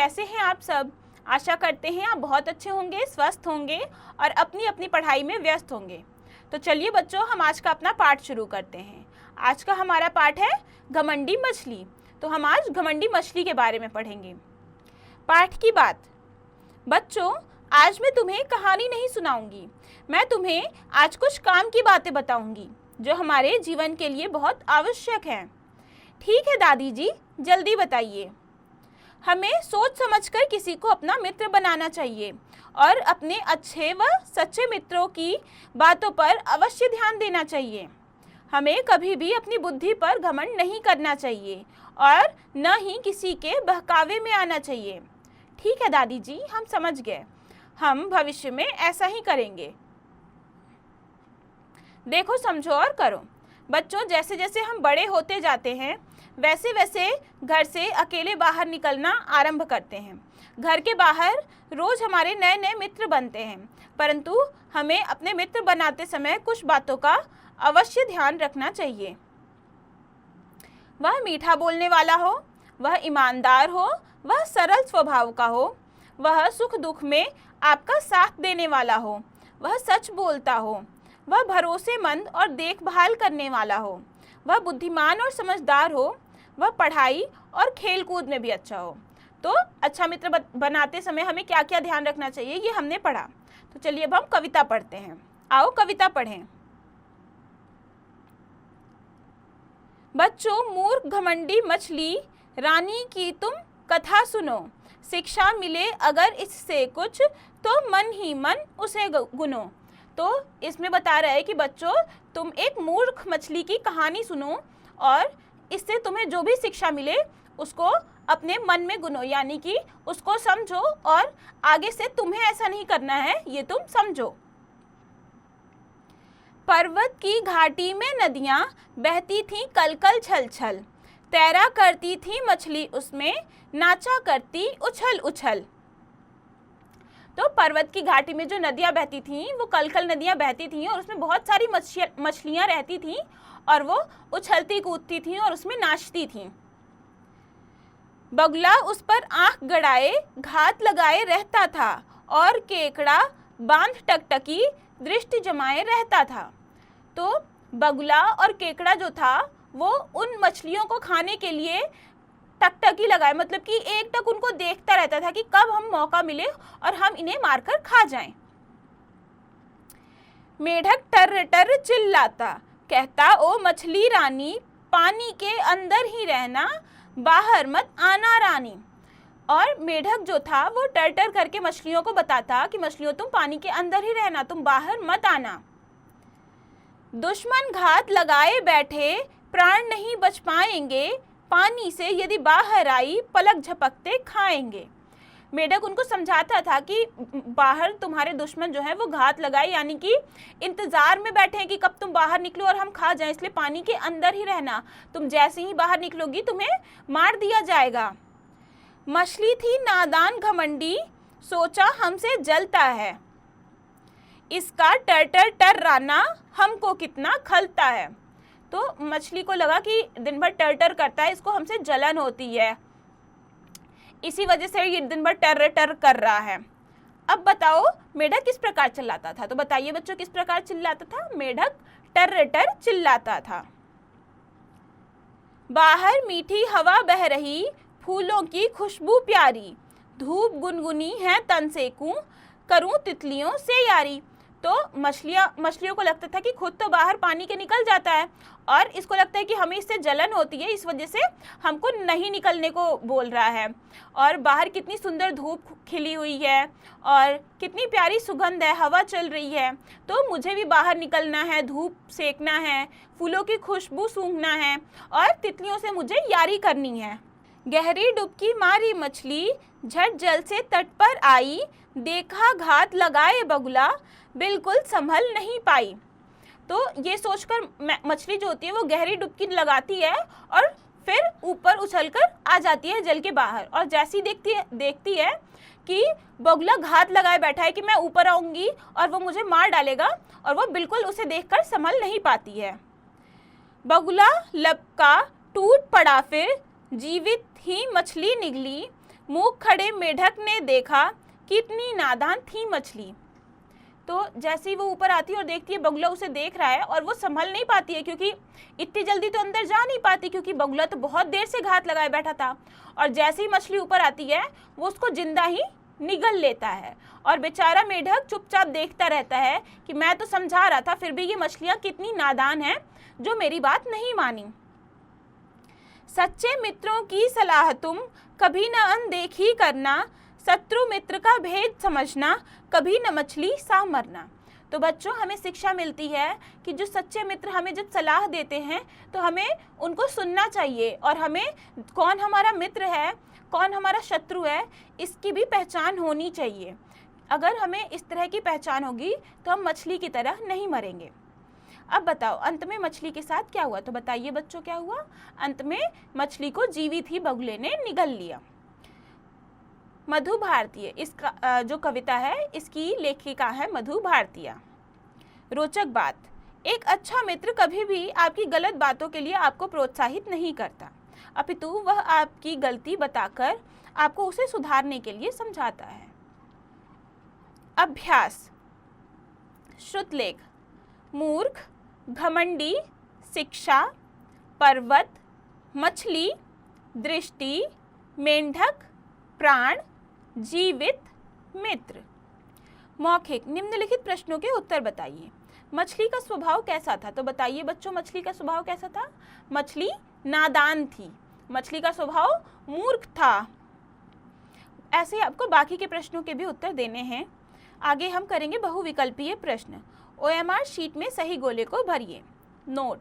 कैसे हैं आप सब? आशा करते हैं आप बहुत अच्छे होंगे, स्वस्थ होंगे और अपनी अपनी पढ़ाई में व्यस्त होंगे। तो चलिए बच्चों, हम आज का अपना पाठ शुरू करते हैं। आज का हमारा पाठ है घमंडी मछली। तो हम आज घमंडी मछली के बारे में पढ़ेंगे। पाठ की बात। बच्चों, आज मैं तुम्हें एक कहानी नहीं सुनाऊंगी, मैं तुम्हें आज कुछ काम की बातें बताऊंगी जो हमारे जीवन के लिए बहुत आवश्यक हैं। ठीक है दादी जी, जल्दी बताइए। हमें सोच समझकर किसी को अपना मित्र बनाना चाहिए और अपने अच्छे व सच्चे मित्रों की बातों पर अवश्य ध्यान देना चाहिए। हमें कभी भी अपनी बुद्धि पर घमंड नहीं करना चाहिए और न ही किसी के बहकावे में आना चाहिए। ठीक है दादी जी, हम समझ गए। हम भविष्य में ऐसा ही करेंगे। देखो, समझो और करो। बच्चों, जैसे जैसे हम बड़े होते जाते हैं वैसे वैसे घर से अकेले बाहर निकलना आरंभ करते हैं। घर के बाहर रोज हमारे नए नए मित्र बनते हैं, परंतु हमें अपने मित्र बनाते समय कुछ बातों का अवश्य ध्यान रखना चाहिए। वह मीठा बोलने वाला हो, वह ईमानदार हो, वह सरल स्वभाव का हो, वह सुख दुख में आपका साथ देने वाला हो, वह सच बोलता हो, वह भरोसेमंद और देखभाल करने वाला हो, वह बुद्धिमान और समझदार हो, वह पढ़ाई और खेलकूद में भी अच्छा हो। तो अच्छा मित्र बनाते समय हमें क्या क्या ध्यान रखना चाहिए ये हमने पढ़ा। तो चलिए अब हम कविता पढ़ते हैं। आओ कविता पढ़ें। बच्चों, मूर्ख घमंडी मछली रानी की तुम कथा सुनो, शिक्षा मिले अगर इससे कुछ तो मन ही मन उसे गुनो। तो इसमें बता रहा है कि बच्चों, तुम एक मूर्ख मछली की कहानी सुनो और इससे तुम्हें जो भी शिक्षा मिले उसको अपने मन में गुनो, यानी कि उसको समझो और आगे से तुम्हें ऐसा नहीं करना है, ये तुम समझो। पर्वत की घाटी में नदियां बहती थीं कल कल छल छल, तैरा करती थी मछली उसमें, नाचा करती उछल उछल। तो पर्वत की घाटी में जो नदियां बहती थीं वो कल कल नदियां बहती थीं और उसमें बहुत सारी मछलियां रहती थीं और वो उछलती कूदती थीं और उसमें नाचती थीं। बगुला उस पर आंख गड़ाए घात लगाए रहता था और केकड़ा बांध टकटकी दृष्टि जमाए रहता था। तो बगुला और केकड़ा जो था वो उन मछलियों को खाने के लिए टकटकी लगाए, मतलब कि एक टक उनको देखता रहता था कि कब हम मौका मिले और हम इन्हें मारकर खा जाएं। मेढक टर टर चिल्लाता, कहता ओ मछली रानी, पानी के अंदर ही रहना, बाहर मत आना रानी। और मेढक जो था वो टर टर करके मछलियों को बताता कि मछलियों तुम पानी के अंदर ही रहना, तुम बाहर मत आना। दुश्मन घात लगाए बैठे प्राण नहीं बच पाएंगे, पानी से यदि बाहर आई पलक झपकते खाएंगे। मेढक उनको समझाता था कि बाहर तुम्हारे दुश्मन जो है वो घात लगाए, यानी कि इंतजार में बैठे हैं कि कब तुम बाहर निकलो और हम खा जाएं, इसलिए पानी के अंदर ही रहना, तुम जैसे ही बाहर निकलोगी तुम्हें मार दिया जाएगा। मछली थी नादान घमंडी, सोचा हमसे जलता है, इसका टर टर टर्राना हमको कितना खलता है। तो मछली को लगा कि दिन भर टर टर करता है, इसको हमसे जलन होती है, इसी वजह से ये दिन भर टर टर कर रहा है। अब बताओ मेढक किस प्रकार चिल्लाता था? तो बताइए बच्चों, किस प्रकार चिल्लाता था? मेढक टर टर चिल्लाता था। बाहर मीठी हवा बह रही, फूलों की खुशबू प्यारी, धूप गुनगुनी है तन सेकूं, करूं तितलियों से यारी। तो मछलियों को लगता था कि खुद तो बाहर पानी के निकल जाता है और इसको लगता है कि हमें इससे जलन होती है, इस वजह से हमको नहीं निकलने को बोल रहा है। और बाहर कितनी सुंदर धूप खिली हुई है और कितनी प्यारी सुगंध है, हवा चल रही है, तो मुझे भी बाहर निकलना है, धूप सेकना है, फूलों की खुशबू सूंघना है और तितलियों से मुझे यारी करनी है। गहरी डुबकी मारी मछली, झट जल से तट पर आई, देखा घात लगाए बगुला, बिल्कुल संभल नहीं पाई। तो ये सोचकर मछली जो होती है वो गहरी डुबकी लगाती है और फिर ऊपर उछलकर आ जाती है जल के बाहर, और जैसी देखती है कि बगुला घात लगाए बैठा है कि मैं ऊपर आऊंगी और वो मुझे मार डालेगा, और वो बिल्कुल उसे देखकर संभल नहीं पाती है। बगुला लपका टूट पड़ा, फिर जीवित ही मछली निगली, मूक खड़े मेढक ने देखा, कितनी नादान थी मछली। तो जैसे ही वो ऊपर आती है और देखती है बगुला उसे देख रहा है और वो संभल नहीं पाती है, क्योंकि इतनी जल्दी तो अंदर जा नहीं पाती, क्योंकि बगुला तो बहुत देर से घात लगाए बैठा था। और जैसे ही मछली ऊपर आती है वो उसको जिंदा ही निगल लेता है। और बेचारा मेढक चुपचाप देखता रहता है कि मैं तो समझा रहा था, फिर भी ये मछलियां कितनी नादान हैं जो मेरी बात नहीं मानी। सच्चे मित्रों की सलाह तुम कभी न अनदेखी करना, शत्रु मित्र का भेद समझना, कभी न मछली सा मरना। तो बच्चों, हमें शिक्षा मिलती है कि जो सच्चे मित्र हमें जब सलाह देते हैं तो हमें उनको सुनना चाहिए, और हमें कौन हमारा मित्र है कौन हमारा शत्रु है इसकी भी पहचान होनी चाहिए। अगर हमें इस तरह की पहचान होगी तो हम मछली की तरह नहीं मरेंगे। अब बताओ अंत में मछली के साथ क्या हुआ? तो बताइए बच्चों, क्या हुआ? अंत में मछली को जीवित ही बगुले ने निगल लिया। मधु भारतीय, इसका जो कविता है इसकी लेखिका है मधु भारतीय। रोचक बात, एक अच्छा मित्र कभी भी आपकी गलत बातों के लिए आपको प्रोत्साहित नहीं करता, अपितु वह आपकी गलती बताकर आपको उसे सुधारने के लिए समझाता है। अभ्यास। श्रुतलेख: मूर्ख, घमंडी, शिक्षा, पर्वत, मछली, दृष्टि, मेंढक, प्राण, जीवित, मित्र। मौखिक: निम्नलिखित प्रश्नों के उत्तर बताइए। मछली का स्वभाव कैसा था? तो बताइए बच्चों, मछली का स्वभाव कैसा था? मछली नादान थी, मछली का स्वभाव मूर्ख था। ऐसे ही आपको बाकी के प्रश्नों के भी उत्तर देने हैं। आगे हम करेंगे बहुविकल्पीय प्रश्न। OMR शीट में सही गोले को भरिए। नोट: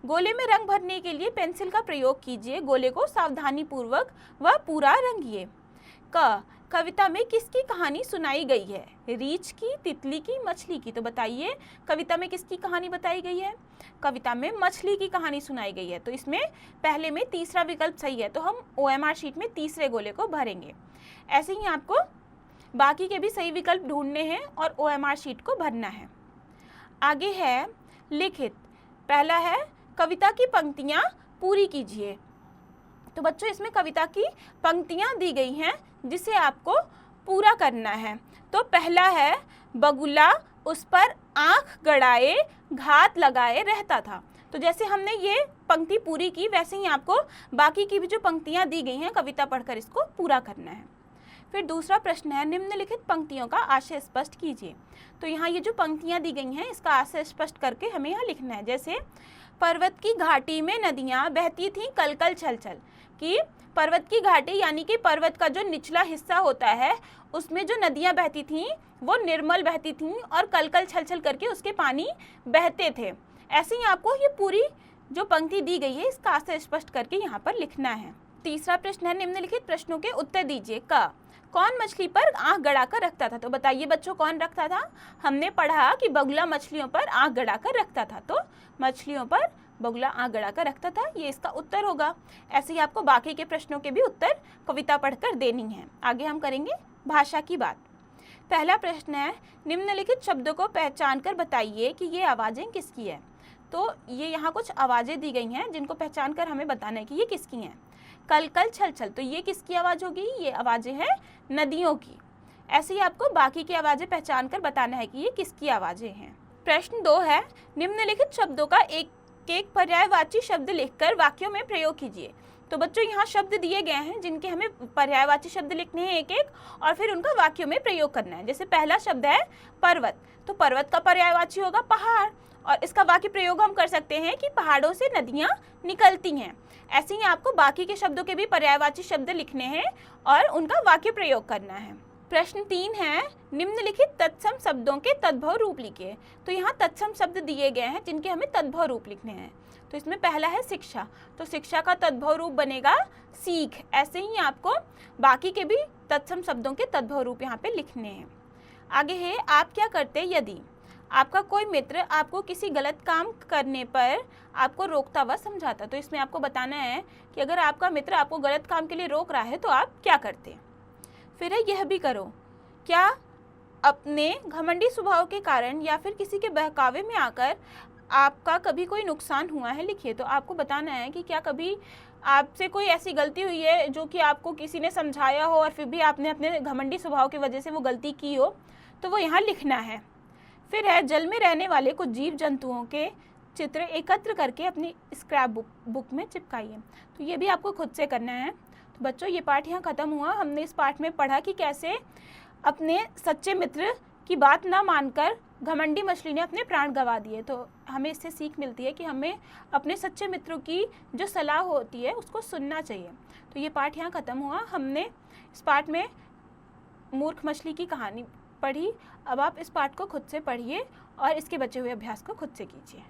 गोले में रंग भरने के लिए पेंसिल का प्रयोग कीजिए। गोले को सावधानी पूर्वक व पूरा रंगिए। कविता में किसकी कहानी सुनाई गई है? रीछ की, तितली की, मछली की? तो बताइए कविता में किसकी कहानी बताई गई है? कविता में मछली की कहानी सुनाई गई है। तो इसमें पहले में तीसरा विकल्प सही है, तो हम OMR शीट में तीसरे गोले को भरेंगे। ऐसे ही आपको बाकी के भी सही विकल्प ढूंढने हैं और OMR शीट को भरना है। आगे है लिखित। पहला है कविता की पंक्तियां पूरी कीजिए। तो बच्चों, इसमें कविता की पंक्तियां दी गई हैं जिसे आपको पूरा करना है। तो पहला है, बगुला उस पर आंख गड़ाए घात लगाए रहता था। तो जैसे हमने ये पंक्ति पूरी की, वैसे ही आपको बाकी की भी जो पंक्तियां दी गई हैं कविता पढ़कर इसको पूरा करना है। फिर दूसरा प्रश्न है, निम्नलिखित पंक्तियों का आशय स्पष्ट कीजिए। तो यहाँ ये जो पंक्तियां दी गई हैं इसका आशय स्पष्ट करके हमें यहाँ लिखना है। जैसे पर्वत की घाटी में नदियाँ बहती थीं कल कल छल छल, कि पर्वत की घाटी यानी कि पर्वत का जो निचला हिस्सा होता है उसमें जो नदियाँ बहती थीं वो निर्मल बहती थीं और कल कल छल छल करके उसके पानी बहते थे। ऐसे ही आपको ये पूरी जो पंक्ति दी गई है इसका आशय स्पष्ट करके यहाँ पर लिखना है। तीसरा प्रश्न है, निम्नलिखित प्रश्नों के उत्तर दीजिए। कौन मछली पर आंख गड़ाकर रखता था? तो बताइए बच्चों, कौन रखता था? हमने पढ़ा कि बगुला मछलियों पर आंख गड़ाकर रखता था, तो मछलियों पर बगुला आंख गड़ाकर रखता था, ये इसका उत्तर होगा। ऐसे ही आपको बाकी के प्रश्नों के भी उत्तर कविता पढ़कर देनी है। आगे हम करेंगे भाषा की बात। पहला प्रश्न है, निम्नलिखित शब्दों को पहचान कर बताइए कि ये आवाज़ें किसकी है। तो ये यहाँ कुछ आवाज़ें दी गई हैं जिनको पहचान कर हमें बताना है कि ये किसकी हैं। कल कल छल छल, तो ये किसकी आवाज़ होगी? ये आवाज़ें हैं नदियों की। ऐसे ही आपको बाकी की आवाज़ें पहचान कर बताना है कि ये किसकी आवाज़ें हैं। प्रश्न 2 है, निम्नलिखित शब्दों का एक एक पर्यायवाची शब्द लिखकर वाक्यों में प्रयोग कीजिए। तो बच्चों, यहाँ शब्द दिए गए हैं जिनके हमें पर्यायवाची शब्द लिखने हैं एक एक, और फिर उनका वाक्यों में प्रयोग करना है। जैसे पहला शब्द है पर्वत, तो पर्वत का पर्यायवाची होगा पहाड़, और इसका वाक्य प्रयोग हम कर सकते हैं कि पहाड़ों से नदियाँ निकलती हैं। ऐसे ही आपको बाकी के शब्दों के भी पर्यायवाची शब्द लिखने हैं और उनका वाक्य प्रयोग करना है। प्रश्न 3 है, निम्नलिखित तत्सम शब्दों के तद्भव रूप लिखिए। तो यहाँ तत्सम शब्द दिए गए हैं जिनके हमें तद्भव रूप लिखने हैं। तो इसमें पहला है शिक्षा, तो शिक्षा का तद्भव रूप बनेगा सीख। ऐसे ही आपको बाकी के भी तत्सम शब्दों के तद्भव रूप यहाँ पे लिखने हैं। आगे है, आप क्या करते यदि आपका कोई मित्र आपको किसी गलत काम करने पर आपको रोकता व समझाता। तो इसमें आपको बताना है कि अगर आपका मित्र आपको गलत काम के लिए रोक रहा है तो आप क्या करते। फिर है, यह भी करो। क्या अपने घमंडी स्वभाव के कारण या फिर किसी के बहकावे में आकर आपका कभी कोई नुकसान हुआ है? लिखिए। तो आपको बताना है कि क्या कभी आपसे कोई ऐसी गलती हुई है जो कि आपको किसी ने समझाया हो और फिर भी आपने अपने घमंडी स्वभाव की वजह से वो गलती की हो, तो वो यहाँ लिखना है। फिर है जल में रहने वाले कुछ जीव जंतुओं के चित्र एकत्र करके अपनी स्क्रैप बुक में चिपकाइए। तो ये भी आपको खुद से करना है। तो बच्चों ये पाठ यहाँ ख़त्म हुआ। हमने इस पाठ में पढ़ा कि कैसे अपने सच्चे मित्र की बात ना मानकर घमंडी मछली ने अपने प्राण गंवा दिए। तो हमें इससे सीख मिलती है कि हमें अपने सच्चे मित्रों की जो सलाह होती है उसको सुनना चाहिए। तो ये पाठ यहाँ ख़त्म हुआ। हमने इस पाठ में मूर्ख मछली की कहानी पढ़ी। अब आप इस पाठ को खुद से पढ़िए और इसके बचे हुए अभ्यास को खुद से कीजिए।